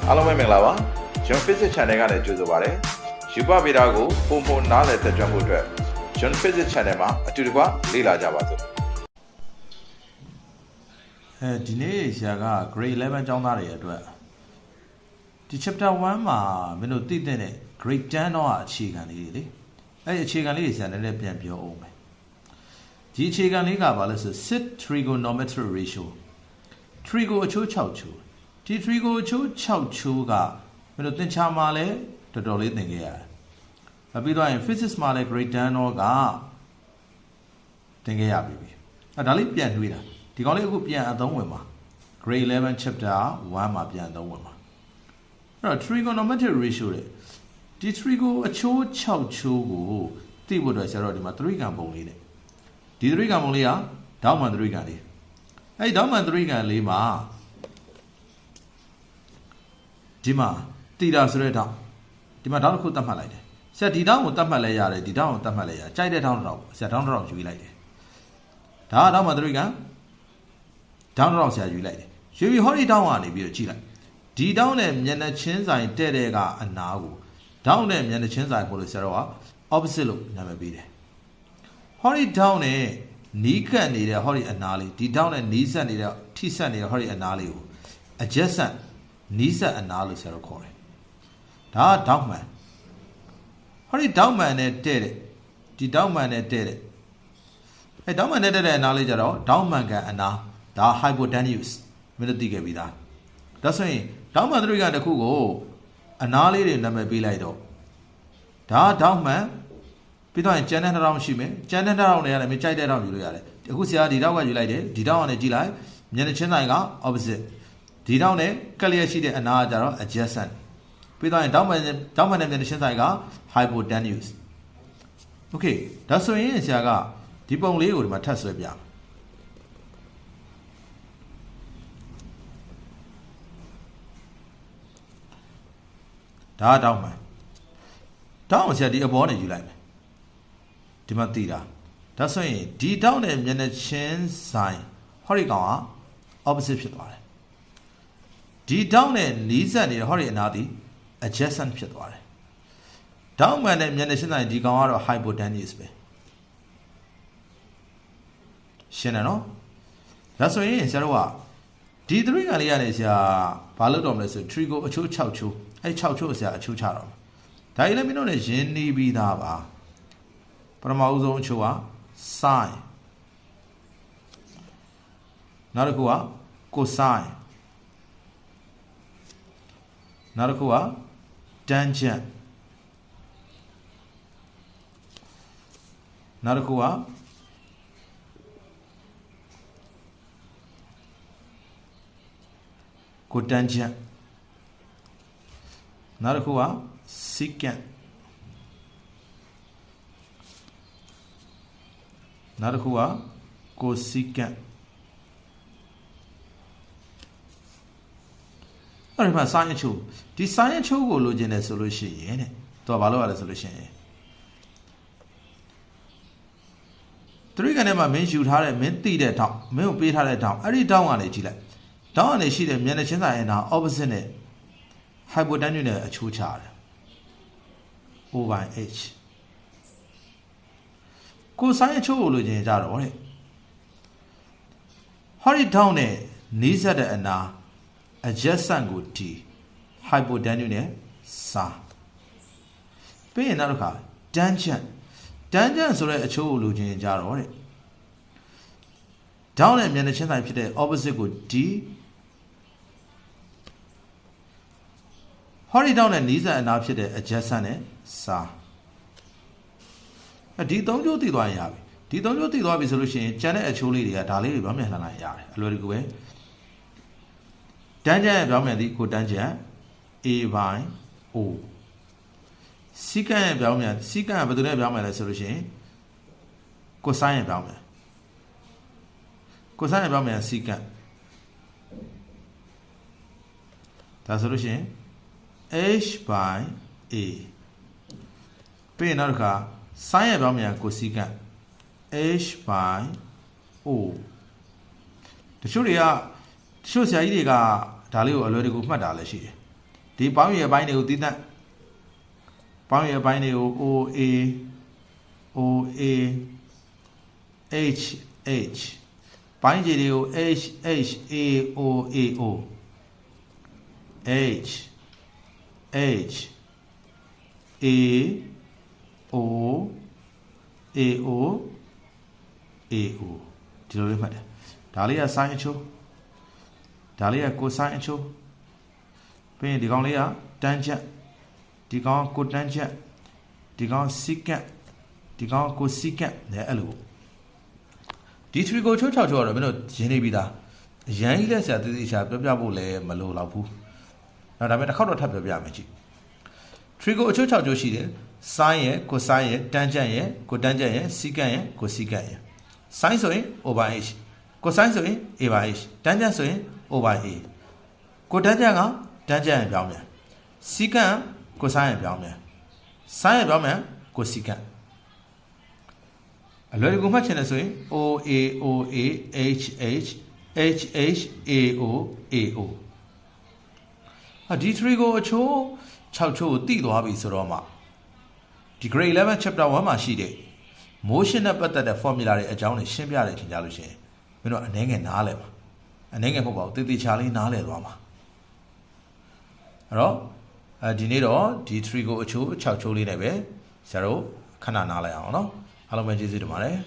အားလုံးပဲမင်္ဂလာပါကျွန် Physics Channel ကနေကြိုဆိုပါရစေယူပဗေဒကိုပုံပုံနားလည်သက်ကြွမှုအတွက်ကျွန် Physics Channel မှာအတူတကွလေ့လာကြပါစို့ဒီနေ့ဆရာက grade 11ကျောင်းသားတွေအတွက်ဒီ chapter 1မှာမင်းတို့သိတဲ့ grade 10တော့အခြေခံလေးတွေလေအဲ့အခြေခံလေးတွေဆရာလည်းပြန်ပြောအောင်မယ်ဒီအခြေခံလေးကဘာလဲဆို sit trigonometric ratio trigo အချိုး6ချိုးဒီ trigo အချိုး6ချိုးကမင်းတို့သင်္ချာမှာလည်းတော်တော်လေးသင်ခဲ့ရတယ်ပြီးတော့ရင် physics မှာလည်း grade 10တော့ကသင်ခဲ့ရပြီဒါလေးပြန်တွေးတာဒီကောင်လေးအခုပြန်အသုံးဝင်ပါ grade 11 chapter 1မှာပြန်အသုံးဝင်ပါအဲ့တော့ trigonometric ratio တဲ့ဒီ trigo အချိုး6ချိုးကိုသိဖို့အတွက်ဆရာတို့ဒီမှာ3ကံပုံလေးနဲ့ဒီ3ကံပုံလေးကဒေါက်မှန်3ကံလေးအဲ့ဒီဒေါက်မှန်3ကံလေးမှာဒီမှာတီတာဆိုတဲ့ဒေါက်ဒီမှာဒေါက်တစ်ခုတတ်မှတ်လိုက်တယ်ဆရာဒီဒေါက်ကိုတတ်မှတ်လဲရတယ်ဒီဒေါက်ကိုတတ်မှတ်လဲရကြိုက်တဲ့ဒေါက်တစ်ဒေါက်ဆရာဒေါက်တစ်ဒေါက်ယူလိုက်တယ်ဒါကဒေါက်မှန်3ကံဒေါင်းတော့ဆရာယူလိုက်တယ်ယူပြီးဟောဒီဒေါင်းကနေပြီးတော့ကြည့်လိုက်ဒီဒေါင်းနဲ့မျက်နှာချင်းဆိုင်တဲ့တဲ့ကအနာကိုဒေါင်းနဲ့မျက်နှာချင်းဆိုင်ပို့လို့ဆရာတော့ opposite လို့နာမည်ပေးတယ်ဟောဒီဒေါင်းနဲ့နီးကပ်နေတဲ့ဟောဒီအနာလေးဒီဒေါင်းနဲ့နီးဆက်နေတဲ့ထိဆက်နေတဲ့ဟောဒီအနာလေးကို adjacent နီးဆက်အနာလို့ဆရာတော့ခေါ်တယ်ဒါကဒေါင်းမှန်ဟောဒီဒေါင်းမှန်နဲ့တဲ့တဲ့ဒီဒေါင်းမှန်နဲ့တဲ့တဲ့အဲဒေါင်းမှန်နဲ့တဲ့အနာလေးကြတော့ဒေါင်းမှန်ကအနာဒါ hypotenuse မင်းတို့သိခဲ့ပြီသားဒါဆိုရင်ဒေါင်းမှန်3ကတခုကိုအနာလေးတွေနာမည်ပေးလိုက်တော့ဒါဒေါင်းမှန်ပြီးတော့ကျန်တဲ့နှောင်းရှိမယ်ကျန်တဲ့နှောင်းတွေရတယ်မကြိုက်တဲ့နှောင်းယူလို့ရတယ်အခုဆရာဒီဒေါင်းကယူလိုက်တယ်ဒီဒေါင်းကနေကြည့်လိုက်မျက်နှာချင်းဆိုင်က opposite ဒီဒေါင်းနဲ့ကလျက်ရှိတဲ့အနာကကြတော့ adjacent ပြီးတော့ဒေါင်းမှန်နဲ့မျက်နှာချင်းဆိုင်က hypotenuse okay ဒါဆိုရင်ဆရာကဒီပုံလေးကိုဒီမှာထပ်ဆွဲပြဒါတောင်းမှန်တောင်းဆရာဒီအပေါ်နဲ့ယူလိုက်မယ်ဒီမှာတည်တာဒါဆိုရင်ဒီတောင်းနဲ့မျက်နှာချင်းဆိုင်ဟောဒီကောင်က opposite ဖြစ်သွားတယ်ဒီတောင်းနဲ့နီးစပ်နေတဲ့ဟောဒီအနာသည် adjacent ဖြစ်သွားတယ်တောင်းမှန်နဲ့မျက်နှာချင်းဆိုင်ဒီကောင်ကတော့ hypotenuse ပဲရှင်းတယ်နော်ဒါဆိုရင်ဆရာတို့ကဒီ3ကလေးရတယ်ဆရာဘာလုပ်တော့မလဲဆို trigo အချိုး6ချိုးအဲ့6ချိုးဆရာအချိုးချတော့ဒါကြီးလည်းမင်းတို့လည်းရင်းနှီးပြီးသားပါပထမဦးဆုံးအချိုးက sin နောက်တစ်ခုက cosine နောက်တစ်ခုက tangent နောက်တစ်ခုကcotangent နောက်တစ်ခုက secant နောက်တစ်ခုက cosecant အဲ့ဒီမှာ sin အချိုးဒီ sin အချိုးကိုလိုချင်တယ်ဆိုလို့ရှိရင်တဲ့တော့ဘာလုပ်ရလဲဆိုလို့ရှိရင်3ကနေမှမင်းယူထားတဲ့မင်းသိတဲ့ထောင်မင်းကိုပေးထားတဲ့ထောင်အဲ့ဒီထောင်ကနေကြည့်လိုက်ထောင်ကနေရှိတဲ့မျက်နှာချင်းဆိုင်အနာ opposite နဲ့ hypotenuse နဲ့အချိုးချရတယ် O/H ကိုဆိုင်အချိုးကိုလိုချင်ကြတော့တဲ့ဟောဒီထောင်နဲ့နီးစပ်တဲ့အနာ adjacent ကို D hypotenuse နဲ့စာပြီးရင်နောက်တစ်ခါ tangent ဆိုတဲ့အချိုးကိုလိုချင်ကြတော့တဲ့ဒေါင်းနဲ့မျက်နှာချင်းဆိုင်ဖြစ်တဲ့ opposite ကို D ဟောဒီဒေါင်းနဲ့နီးစပ်အနာဖြစ်တဲ့ adjacent နဲ့စာဒီ3ချိုးသိသွားရင်ရပြီဒီ3ချိုးသိသွားပြီဆိုလို့ရှိရင်ကျန်တဲ့အချိုးလေးတွေကဒါလေးတွေပြောင်းပြန်လှန်လိုက်ရတယ်အလွယ်တကူပဲtangent ရဲ့ပြောင်းပြန်သည်ကို tangent A/O secant ရဲ့ပြောင်းပြန်secant ကဘယ်သူနဲ့ပြောင်းပြန်လဲဆိုလို့ရှိရင် cosine ရဲ့ပြောင်းပြန် cosine ရဲ့ပြောင်းပြန် secant ဒါဆိုလို့ရှိရင် H/A ပြီးရင်နောက်တစ်ခါ sin ရဲ့ပြောင်းပြန် cosecant H/O တချို့ဆရာကြီးတွေကဒါလေးကိုအလွယ်တကူမှတ်တာလည်းရှိတယ် ဒီပေါင်းရပိုင်းတွေကိုတည်တတ်ပေါင်းရပိုင်းတွေကို OA OA HH ပိုင်းခြေတွေကို HHAOAO H H A O A O A O ဒီလိုလေးမှတ်တယ်ဒါလေးက sin အချိုးဒါလေးက cosine အချိုးပြီးရင်ဒီကောင်လေးက tangent ဒီကောင်က cotangent ဒီကောင် secant ဒီကောင်က cosecant နဲ့အဲ့လိုဒီ3ကိုချိုး6ချိုးကတော့မင်းတို့ရင်းနေပြီးသားအရန်ကြီးလက်ဆရာသေးသေးချာပြောပြဖို့လည်းမလိုတော့ဘူးအဲ့ဒါပေမဲ့တစ်ခေါက်တော့ထပ်ပြောပြမယ်ကြည့်3ကိုအချိုး6ချိုးရှိတယ် sin ရယ် cosine ရယ် tangent ရယ် cotangent ရယ် secant ရယ် cosecant ရယ် sin ဆိုရင် over h cosine ဆိုရင် a by h tangent ဆိုရင် over a cotangent က tangent ရဲ့ပြောင်းပြန် secant cosine ရဲ့ပြောင်းပြန် sin ရဲ့ပြောင်းပြန် cosecant အလွယ်တကူမှတ်ချင်တယ်ဆိုရင် OA OA HH HH AO AO ဒီ3ကိုအချိုး6ချိုးကိုတိသွားပြီဆိုတော့မှဒီ grade 11 chapter 1မှာရှိတဲ့ motion နဲ့ပတ်သက်တဲ့ formula တွေအကြောင်းတွေရှင်းပြတဲ့အချိန်ကြလို့ရှိရင်မင်းတို့အနေငယ်နားလဲမှာအနေငယ်မဟုတ်ပါဘူးတေးသေးချာလေးနားလဲသွားမှာအဲ့တော့ဒီနေ့တော့ဒီ3ကိုအချိုး6ချိုးလေးနဲ့ပဲဆရာတို့ခဏနားလဲအောင်နော်အားလုံးပဲကျေးဇူးတင်ပါတယ်